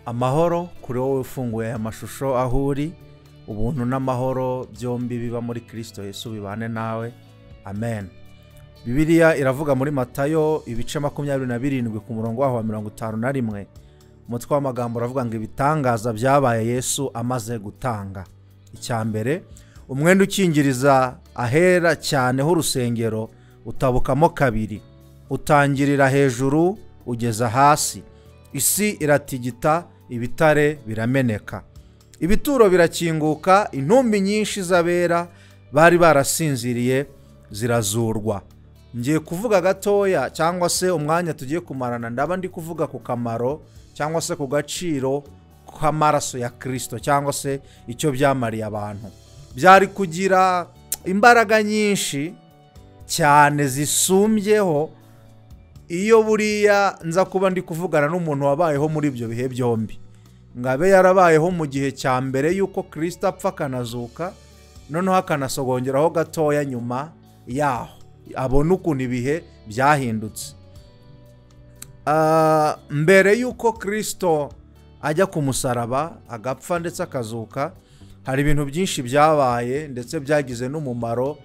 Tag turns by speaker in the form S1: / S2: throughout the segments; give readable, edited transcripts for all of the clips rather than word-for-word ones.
S1: amahoro kuri wowe ufunguye aya mashusho aho uri, ubuntu n'amahoro byombi biba muri Kristo Yesu bibane nawe, amen. Bibiliya iravuga muri Matayo ibice 27 ku murongo wa 51, umutwe w'amagambo uravuga ngo ibitangaza byabaye Yesu amaze gutanga. Icyambere, umwenda ukingiriza ahera cyane h'urusengero utabukamo kabiri, utangirira hejuru ugeza hasi, isi iratigita, ibitare birameneka, ibituro birakinguka, intumbi nyinshi z'abera bari barasinziriye zirazurwa. Ngiye kuvuga gatoya cyangwa se umwanya tugiye kumarana, ndaba ndi kuvuga ku kamaro cyangwa se ku gaciro k'amaraso ya Kristo cyangwa se icyo byamariye abantu. Byari kugira imbaraga nyinshi cyane zisumbyeho iyo buriya nza kuba ndi kuvugana n'umuntu wabayeho muri ibyo bihe byombi, ngabe yarabayeho mu gihe cya mbere yuko Kristo apfa akanazuka, noneho akanasogongeraho gatoya nyuma yaho, abona ukuntu ibihe byahindutse. Mbere yuko Kristo ajya ku musaraba agapfa ndetse akazuka, hari ibintu byinshi byabaye ndetse byagize n'umumaro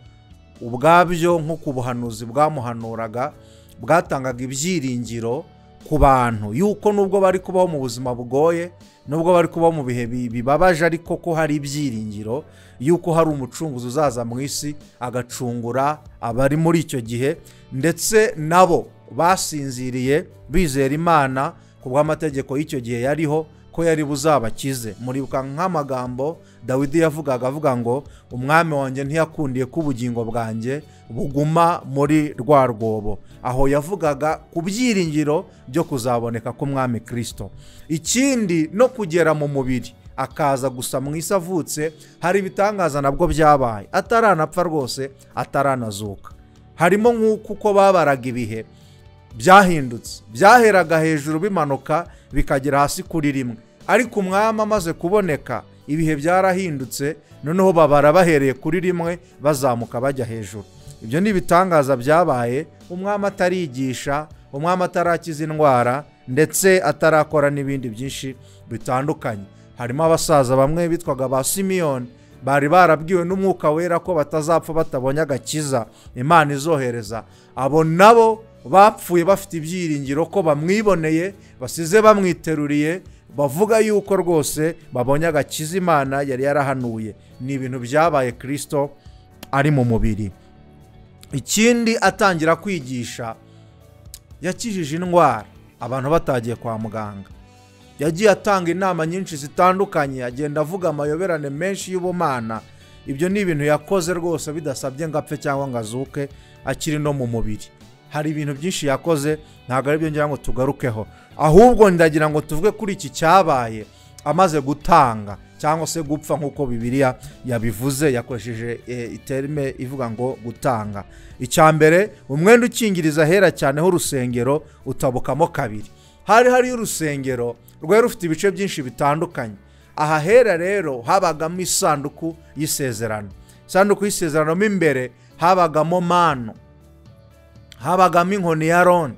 S1: ubwabyo, nko ku buhanuzi bwamuhanuraga bwatangaga ibyiringiro ku bantu yuko nubwo bari kubaho mu buzima bugoye, nubwo bari kubaho mu bihe bibabaje, ariko ko hari ibyiringiro yuko hari umucunguzi uzaza mu isi agacungura abari muri icyo gihe, ndetse nabo basinziriye bizera Imana ku bw'amategeko y'icyo gihe yariho ko yari buzabakize. Muribuka nk'amagambo Dawidi yavugaga avuga ngo umwami wanjye ntiyakundiye ko ubugingo bwanjye buguma muri rwa rwobo. Aho yavugaga ku byiringiro byo kuzaboneka k'umwami Kristo. Ikindi, no kugera mu mubiri akaza gusa mu isi avutse, hari ibitangaza nabwo byabaye, ataranapfa rwose, ataranazuka. Harimo nk'uko babaraga ibihe byahindutse, byaheraga hejuru bimanuka bikagera hasi kuri rimwe, ariko umwami amaze kuboneka ibihe byarahindutse, noneho babara bahereye kuri rimwe bazamuka bajya hejuru. Ibyo ni ibitangaza byabaye umwami atarigisha, umwami atarakiza indwara, ndetse atarakora n'ibindi byinshi bitandukanye. Harimo abasaza bamwe bitwaga ba Simiyoni, bari barabwiwe n'umwuka wera ko batazapfa batabonye agakiza Imana izohereza. Abo nabo bapfuye bafite ibyiringiro ko bamwiboneye, basize bamwiteruriye, bavuga yuko rwose babonye agakiza Imana yari yarahanuye. Ni ibintu byabaye Kristo ari mu mubiri. Ikindi, atangira kwigisha yakijije indwara abantu batagiye kwa muganga. Yagiye atanga inama nyinshi zitandukanye, agenda avuga amayoberane menshi y'ubumana. Ibyo ni ibintu yakoze rwose bidasabye ngo apfe cyangwa ngo azuke, akiri no mu mubiri. Hari ibintu byinshi yakoze, ntabwo ari byo ngira ngo tugarukeho, ahubwo ndagira ngo tuvuge kuri iki cyabaye amaze gutanga cyangwa se gupfa, nk'uko Bibiliya yabivuze, yakoresheje iterime ivuga ngo gutanga. Icyambere, umwenda ukingiriza ahera cyane h'urusengero utabukamo kabiri. Hari urusengero rwari rufite ibice byinshi bitandukanye. Aha hera rero habagamo isanduku y'isezerano. Isanduku y'isezerano mo imbere habagamo mano, habagamo inkoni ya Aroni,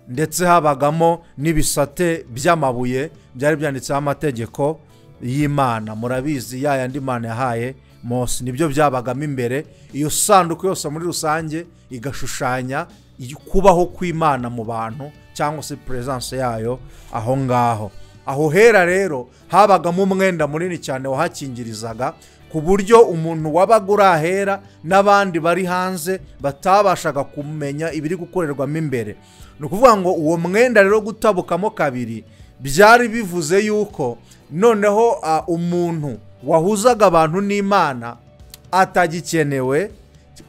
S1: ndetse habagamo n'ibisate by'amabuye byari byanditseho amategeko y'Imana. Murabizi ya yandi Imana yahaye Mose, nibyo byabagamo imbere. Iyo sanduku yose muri rusange igashushanya kubaho kw'Imana mu bantu, cyangwa se presence yayo aho ngaho. Aho hera rero habagamo umwenda munini cyane wahakingirizaga, ku buryo umuntu wabaga uri ahera n'abandi bari hanze batabashaga kumenya ibiri gukorerwamo imbere. Ni ukuvuga ngo uwo mwenda rero gutabukamo kabiri byari bivuze yuko noneho umuntu wahuzaga abantu n'Imana atagikenewe,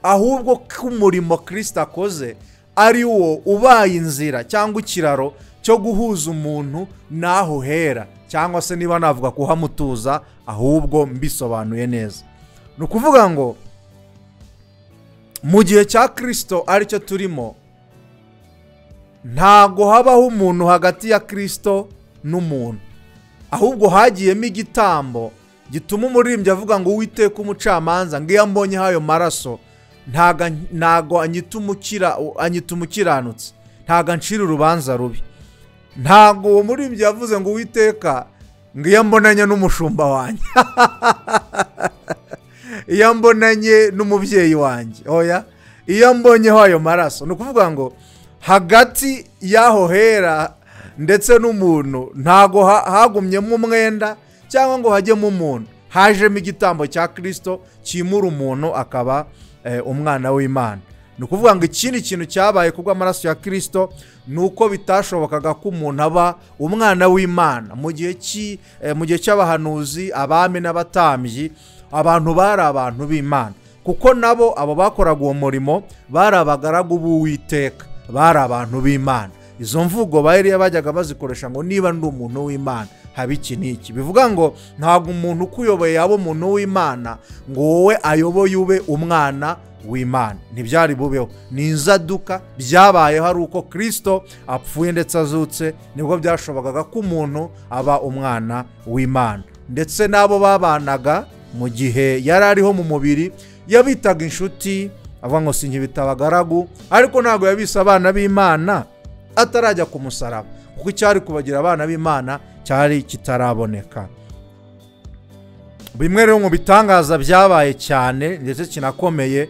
S1: ahubwo k'umurimo Kristo akoze ari wo ubaye inzira cyangwa ikiraro cyo guhuza umuntu n'aho hera, cyangwa se niba navuga kuhamutuza, ahubwo mbisobanuye neza. Ni ukuvuga ngo mu gihe cya Kristo aricyo turimo, ntago habaho umuntu hagati ya Kristo n'umuntu, ahubwo hagiyemo igitambo gituma umuririmbyi avuga ngo Uwiteka umucamanza, ngo iyo mbonye hayo maraso ntago anyita umukiranutsi, ntago ancira urubanza rubi. ntago uwo muririmbyi yavuze ngo Uwiteka ngo iyo mbonanye n'umushumba wanjye iyo mbonanye n'umubyeyi wanjye oya iyo mbonyeho ayo maraso ni ukuvuga ngo hagati y'aho hera ndetse n'umuntu ntago hagumyemo umwenda cyangwa ngo hajyemo umuntu, hajemo igitambo cya Kristo kimura umuntu akaba umwana w'Imana. Ni ukuvuga ngo ikindi kintu cyabaye kubw'amaraso ya Kristo nuko bitashobokaga ko umuntu aba umwana w'Imana mu gihe cy'abahanuzi, abami n'abatambyi. Abantu bari abantu b'Imana kuko nabo abo bakoraga uwo murimo bari abagaragu b'Uwiteka, bari abantu b'Imana. Izo mvugo bayiriya bajyaga bazikoresha ngo niba ndi umuntu w'Imana haba iki n'iki, bivuga ngo ntabwo umuntu ukuyoboye yaba umuntu w'Imana ngo wowe ayoboye ube umwana w'Imana, ntibyari bubeho. Ni inzaduka byabayeho ari uko Kristo apfuye ndetse azutse nibwo byashobokaga ko umuntu aba umwana w'Imana. Ndetse n'abo babanaga mu gihe yari ariho mu mubiri yabitaga inshuti, avuga ngo sinkibita abagaragu, ariko ntabwo yabise abana b'Imana atarajya ku musaraba, kuko icyari kubagira abana b'Imana cyari kitaraboneka. Bimwe rero mu bitangaza byabaye cyane ndetse kinakomeye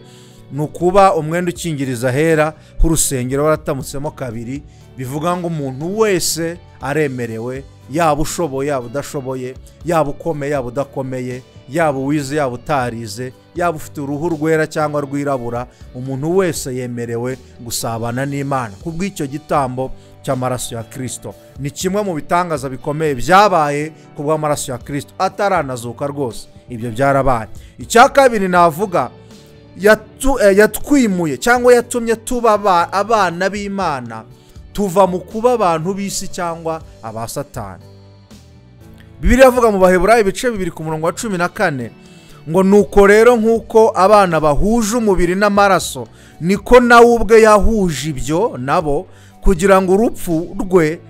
S1: ni ukuba umwenda ukingiriza ahera h'urusengero waratamutsemo kabiri. Bivuga ngo umuntu wese aremerewe, yaba ushoboye yaba udashoboye, yaba ukomeye yaba udakomeye, yaba uwize yaba utarize, yaba ufite uruhu rwera cyangwa rwirabura, umuntu wese yemerewe gusabana n'Imana kubw'icyo gitambo cy'amaraso ya Kristo. Ni kimwe mu bitangaza bikomeye byabaye kubw'amaraso ya Kristo ataranazuka rwose. Ibyo byarabaye. Icya kabiri navuga yatwimuye cyangwa yatumye tuba abana b'Imana, tuva mu kuba abantu b'isi cyangwa aba Satani. Bibiliya avuga mu Baheburayo ibice 2 ku murongo wa 14 ngo nuko rero nk'uko abana bahuje umubiri n'amaraso niko nawe ubwe yahuje ibyo nabo, kugira ngo urupfu rwe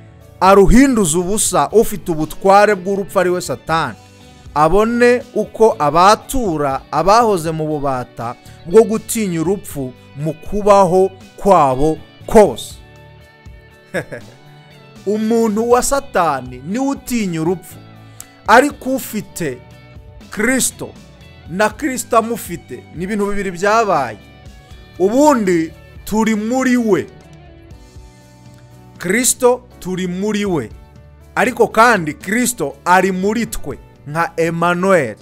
S1: aruhinduze ubusa ufite ubutware bw'urupfu ari we Satani, abone uko abatura abahoze mu bubata bwo gutinya urupfu mu kubaho kwabo kose. Umuntu wa Satani niwe utinya urupfu, ariko ufite Kristo na Kristo amufite ni ibintu bibiri byabaye. Ubundi turi muri we, Kristo turi muri we, ariko kandi Kristo ari muri twe nka Emmanuel.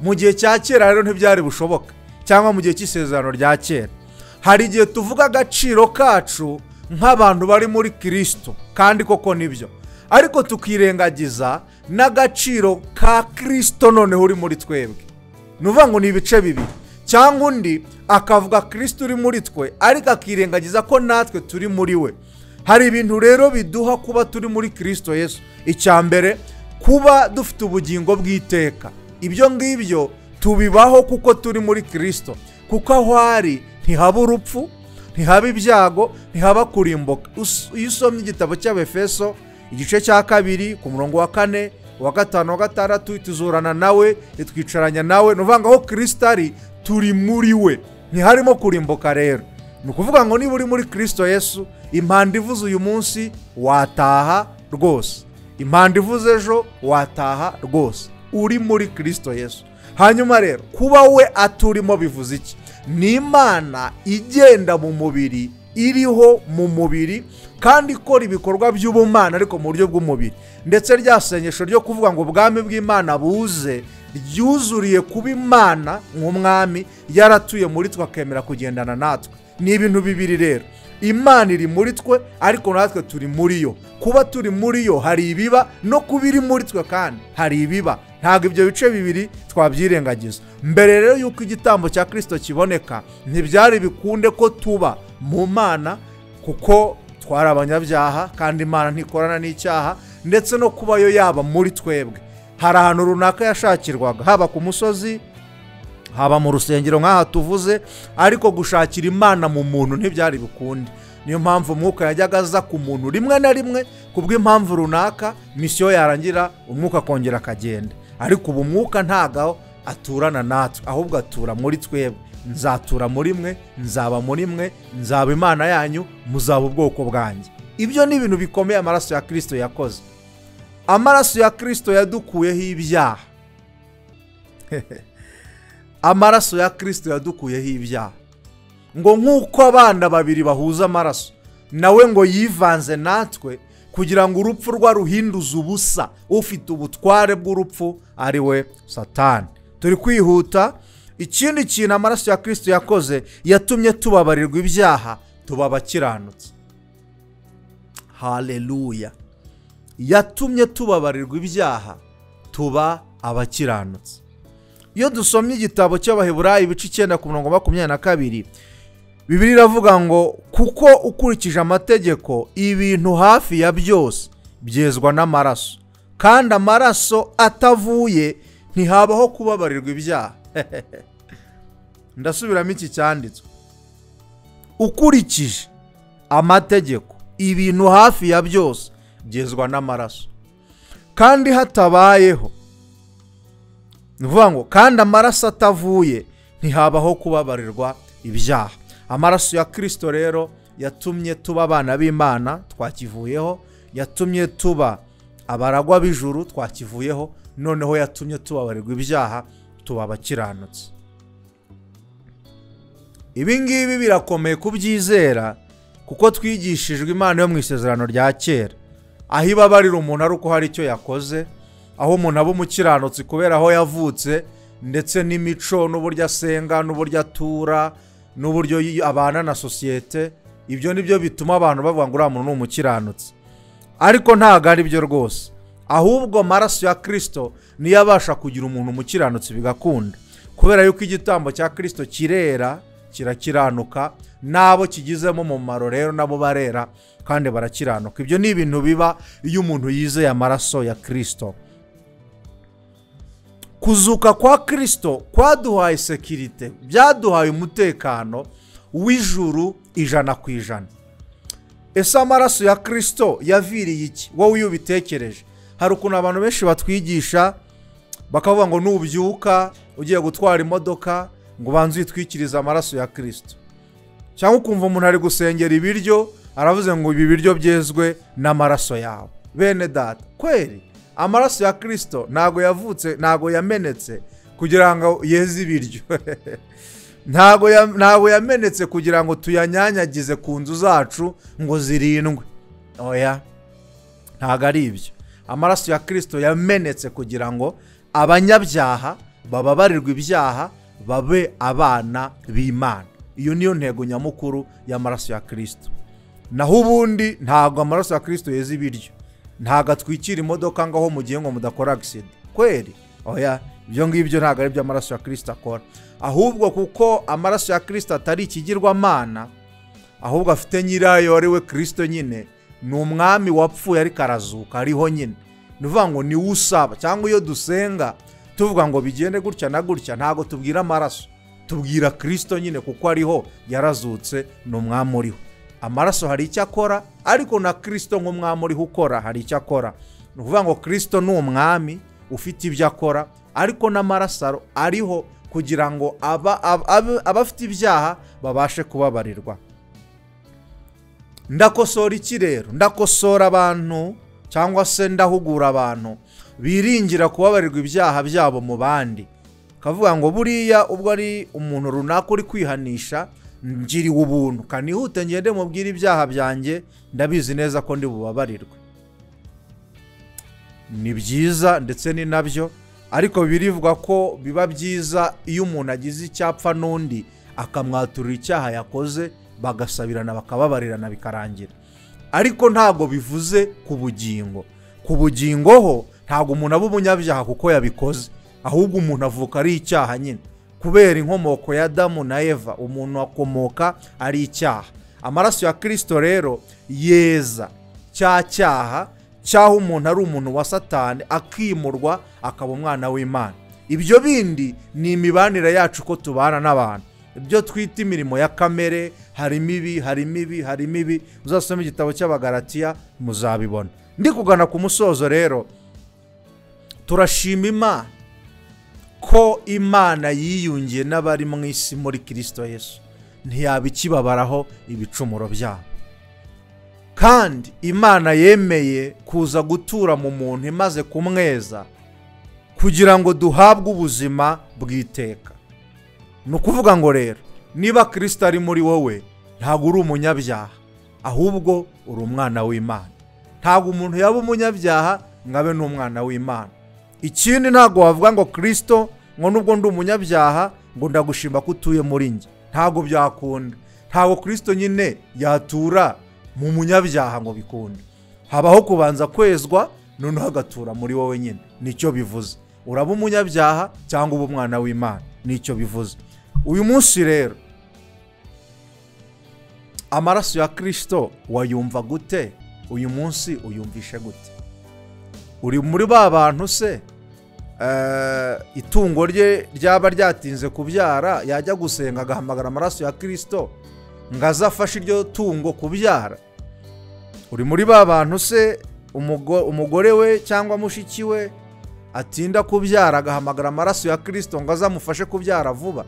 S1: Mu gihe cya kera rero ntibyari bushoboka, cyangwa mu gihe cy'isezerano rya kera. Hari igihe tuvuga agaciro kacu nk'abantu bari muri Kristo, kandi koko nibyo, ariko tukirengagiza n'agaciro ka Kristo noneho uri muri twebwe. Nuvuga ngo ni ibice bibiri, cyangwa undi akavuga Kristo uri muri twe ariko akirengagiza ko natwe turi muri we. Hari ibintu rero biduha kuba turi muri Kristo Yesu. Icya mbere, kuba dufite ubugingo bw'iteka. Ibyo ngibyo tubibaho kuko turi muri Kristo, kuko aho ari ntihaba urupfu, ntihaba ibyago, ntihaba kurimbuka. Iyo usomye igitabo cy'Abefeso igice cya 2 ku murongo wa 4, wa 5, wa 6, tuzurana nawe, twicaranya nawe. Nuvuga ngo aho Kristo ari turi muri we, ntiharimo kurimbuka. Rero ni ukuvuga ngo niba uri muri Kristo Yesu, impanda ivuze uyu munsi wataha rwose, impanda ivuze ejo wataha rwose, uri muri Kristo Yesu. Hanyuma rero kuba we aturimo bivuze iki? Ni Imana igenda mu mubiri, iriho mu mubiri kandi ikora ibikorwa by'ubumana ariko mu buryo bw'umubiri. Ndetse rya sengesho ryo kuvuga ngo ubwami bw'Imana buze ryuzuriye kuba Imana nk'umwami yaratuye muri twe akemera kugendana natwe. Ni ibintu bibiri rero, Imana iri muri twe ariko natwe turi muri yo. Kuba turi muri yo hari ibiba, no kubiri muri twe kandi hari ibiba. Ntabwo ibyo bice bibiri twabyirengagiza. Mbere rero yuko igitambo cya Kristo kiboneka, ntibyari bikunde ko tuba mu Mana, kuko twari abanyabyaha kandi Imana ntikorana n'icyaha. Ndetse no kuba yo yaba muri twebwe, hari ahantu runaka yashakirwaga, haba ku musozi, haba mu rusengero nk'aha tuvuze, ariko gushakira Imana mu muntu ntibyari bikunde. Niyo mpamvu umwuka yajyaga aza ku muntu rimwe na rimwe kubw'impamvu runaka, misiyo yarangira umwuka akongera akagenda. Ariko ubu umwuka ntago aturana natwe, ahubwo atura muri twebwe. Nzatura muri mwe, nzaba muri mwe, nzaba Imana yanyu, muzaba ubwoko bwanjye. ibyo ni ibintu bikomeye amaraso ya Kristo yakoze. Amaraso ya Kristo yadukuyeho ibyaha. Amaraso ya Kristo yadukuyeho ibyaha. Ngo nk'uko abana babiri bahuza amaraso, nawe ngo yivanze natwe kugira ngo urupfu rwa ruhinduze ubusa ufite ubutware bw'urupfu ari we Satani. Turi kwihuta. Ikindi kintu amaraso ya Kristo yakoze, yatumye tubabarirwa ibyaha, tuba abakiranutsi. Haleluya. Yatumye tubabarirwa ibyaha, tuba abakiranutsi. Iyo dusomye igitabo cy'Abaheburayo ibice 9:22, Bibiliya iravuga ngo kuko ukurikije amategeko ibintu hafi ya byose byezwa n'amaraso, kandi amaraso atavuye ntihabaho kubabarirwa ibyaha. Ndasubiramo iki cyanditswe. Ukurikije amategeko ibintu hafi ya byose byezwa n'amaraso, kandi hatabayeho, nuvuga ngo kandi amaraso atavuye ntihabaho kubabarirwa ibyaha. Amaraso ya Kristo rero yatumye tuba abana b'Imana, twakivuyeho. Yatumye tuba abaragwa b'ijuru, twakivuyeho. Noneho yatumye tubabarirwa ibyaha, tuba abakiranutsi. Ibi ngibi birakomeye kubyizera, kuko twigishijwe Imana yo mu isezerano rya kera, aho ibabarira umuntu ari uko hari icyo yakoze, aho umuntu aba umukiranutsi kubera aho yavutse, ndetse n'imico n'uburyo asenga n'uburyo atura n'uburyo abana na sosiyete. Ibyo nibyo bituma abantu bavuga ngo uriya muntu ni umukiranutsi, ariko ntabwo ari byo rwose. Ahubwo amaraso ya Kristo niyo abasha kugira umuntu umukiranutsi bigakunda, kubera yuko igitambo cya Kristo kirera, kirakiranuka, nabo kigizemo umumaro rero nabo barera kandi barakiranuka. Ibyo ni ibintu biba iyo umuntu yizeye amaraso ya Kristo. Kuzuka kwa Kristo kwaduhaye sekirite, byaduhaye umutekano w'ijuru 100%. Ese amaraso ya Kristo yaviriye iki? Wowe iyo ubitekereje, hari ukuntu abantu benshi batwigisha bakavuga ngo nubyuka ugiye gutwara imodoka ngo banze uyitwikirize amaraso ya Kristo, cyangwa ukumva umuntu ari gusengera ibiryo aravuze ngo ibi biryo byezwe n'amaraso yawe. Bene data, kweri amaraso ya Kristo ntago yamenetse kugira ngo yeze ibiryo. ntago yamenetse kugira ngo tuyanyanyagize ku nzu zacu ngo zirindwe. Oya, ntago ari ibyo. Amaraso ya Kristo yamenetse kugira ngo abanyabyaha bababarirwe ibyaha, babe abana b'Imana. Iyo niyo ntego nyamukuru y'amaraso ya Kristo. Naho ubundi ntago amaraso ya Kristo yeze ibiryo, ntago atwikira imodoka ngaho mugiye ngo mudakora accident. Kweri oya, ibyo ngibyo ntago ari byo amaraso ya Kristo akora. Ahubwo kuko amaraso ya Kristo atari ikigirwamana, ahubwo afite nyirayo ari we Kristo nyine, ni umwami wapfuye ariko arazuka ariho nyine. Nuvuga ngo ni usaba, cyangwa iyo dusenga tuvuga ngo bigende gutya na gutya, ntago tubwira amaraso, tubwira Kristo nyine, kuko ariho yarazutse, ni umwami uriho. Amaraso hari icyo akora, ariko na Kristo nk'umwami uriho ukora hari icyo akora. Nuvuga ngo Kristo ni umwami ufite ibyo akora, ariko n'amaraso ariho kugira ngo abafite ibyaha babashe kubabarirwa. Ndakosora iki rero? Ndakosora abantu, cyangwa se ndahugura abantu biringira kubabarirwa ibyaha byabo mu bandi. Kavuga ngo buriya ubwo ari umuntu runaka uri kwihanisha, ngiriwe ubuntu, kanihute ngende mubwira ibyaha byanjye, ndabizi neza ko ndi bubabarirwe. Ni byiza ndetse ni nabyo, ariko birivuga ko biba byiza iyo umuntu agize icyapfa n'undi akamwaturira icyaha yakoze, bagasabirana bakababarirana bikarangira. Ariko ntago bivuze ku bugingo. Ku bugingo ho ntago umuntu aba umunyabyaha kuko yabikoze, ahubwo umuntu avuka ari icyaha nyine, kubera inkomoko ya Adamu na Eva, umuntu akomoka ari icyaha. Amaraso ya Kristo rero yeza cya cyaha cyaho umuntu ari umuntu wa Satani, akimurwa akaba umwana w'Imana. Ibyo bindi ni imibanire yacu ko tubana n'abantu, ibyo twita imirimo ya kamere, harimo ibi. Uzasoma igitabo cy'Abagalatiya muzabibona. Ndi kugana ku musozo rero, turashima Imana ko Imana yiyungiye n'abari mu isi muri Kristo Yesu, ntiyabikibabaraho ibicumuro byabo. kandi Imana yemeye kuza gutura mu muntu imaze kumweza kugira ngo duhabwe ubuzima bw'iteka. Ni ukuvuga ngo rero niba Kristo ari muri wowe ntabwo uri umunyabyaha, ahubwo uri umwana w'Imana. Ntabwo umuntu yaba umunyabyaha ngabe n'umwana w'Imana. Ikindi ntabwo wavuga ngo Kristo ngo nubwo ndi umunyabyaha ngo ndagushimba ko utuye muri njye. Ntabwo byakunda. Ntabwo Kristo nyine yatura mu munyabyaha ngo bikunde. Habaho kubanza kwezwa none hagatura muri wowe nyine. Nicyo bivuze. Uraba umunyabyaha cyangwa uba umwana w'Imana. Nicyo bivuze. Uyu munsi rero amaraso ya Kristo wayumva gute? Uyu munsi uyumvishe gute? Uri muri ba bantu se itungo rye ryaba ryatinze kubyara yajya gusenga agahamagara amaraso ya Kristo ngazafasha iryo tungo kubyara? Uri muri ba bantu se umugore we cyangwa mushiki we atinda kubyara agahamagara amaraso ya Kristo ngazamufashe kubyara vuba?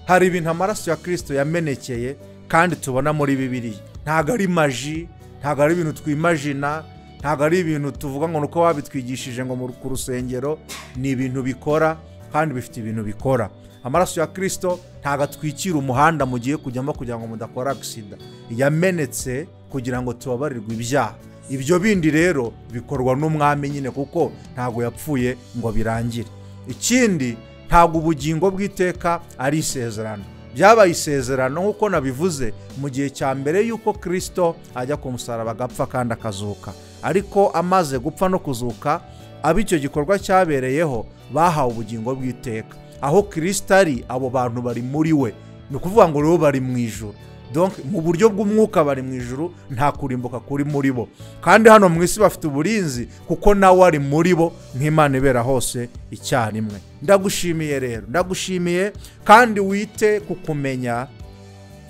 S1: Hari ibintu amaraso ya Kristo yamenekeye kandi tubona muri Bibiliya. Ntago ari maji, ntago ari ibintu twimagina, ntago ari ibintu tuvuga ngo nuko wabitwigishije ngo ku rusengero. Ni ibintu bikora kandi bifite ibintu bikora. Amaraso ya Kristo ntago atwikira umuhanda mugiye kujyamo kugira ngo mudakora accident. Yamenetse kugira ngo tubabarirwe ibyaha. Ibyo bindi rero bikorwa n'umwami nyine kuko ntago yapfuye ngo birangire. Ikindi ntago ubugingo bw'iteka ari isezerano. Byabaye isezerano nkuko nabivuze mu gihe cya mbere yuko Kristo ajya ku musaraba agapfa kandi akazuka. Ariko amaze gupfa no kuzuka ab'icyo gikorwa cyabereyeho bahawe ubugingo bw'iteka. Aho Kristo ari abo bantu bari muri we. Ni ukuvuga ngo rero bari mu ijuru. Donc mu buryo bw'umwuka bari mu ijuru, nta kurimbuka kuri muri bo. Kandi hano mu isi bafite uburinzi kuko nawe ari muri bo nk'Imana ibera hose icyarimwe. Ndagushimiye rero, ndagushimiye kandi wite kukumenya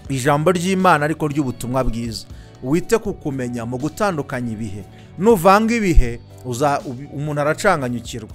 S1: ijambo ry'Imana ariko ry'ubutumwa bwiza. Wite kukumenya mu gutandukanya ibihe. Nuvanga ibihe umuntu aracanganyukirwa.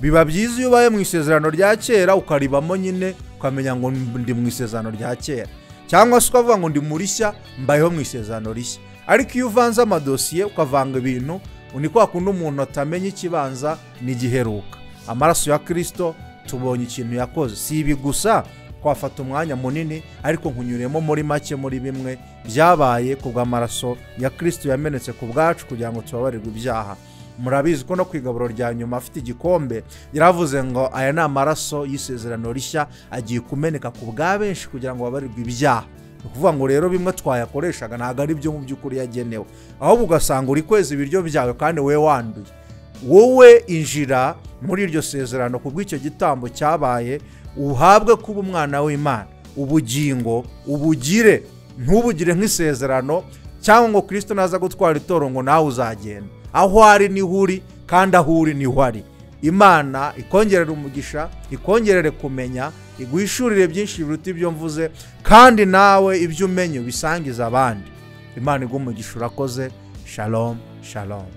S1: Biba byiza iyo ubaye mu isezerano rya kera ukaribamo nyine ukamenya ngo ndi mu isezerano rya kera, cyangwa se ukavuga ngo ndi murishya mbayeho mu isezerano rishya. Ariko iyo uvanze amadosiye ukavanga ibintu ni kwa kundi umuntu atamenya ikibanza n'igiheruka. Amaraso ya Kristo tubonye ikintu yakoze. Si ibi gusa kwafata umwanya munini, ariko nkunyuremo muri make muri bimwe byabaye kubw'amaraso ya Kristo yamenetse ku bwacu kugira ngo tubabarirwe ibyaha. Murabizi ko no kwigaburo rya nyuma afite igikombe yaravuze ngo aya ni amaraso y'isezerano rishya agiye kumeneka ku bwa benshi kugira ngo babarirwe ibyaha. Ni ukuvuga ngo rero bimwe twayakoreshaga ntabwo ari byo mu by'ukuri yagenewe, ahubwo ugasanga uri kweza ibiryo byawe kandi we wanduye. Wowe injira muri iryo sezerano kubw'icyo gitambo cyabaye, uhabwe kuba umwana w'Imana. Ubugingo ubugire, ntubugire nk'isezerano cyangwa ngo Kristo naza gutwara itoro ngo nawe uzagenda. Aho ari niho uri kandi aho uri niho ari. Imana ikongerera umugisha, ikongerere kumenya, iguhishurire byinshi biruta ibyo mvuze, kandi nawe ibyo umenye bisangiza abandi. Imana iguhe umugisha. Urakoze. Shalom, shalom.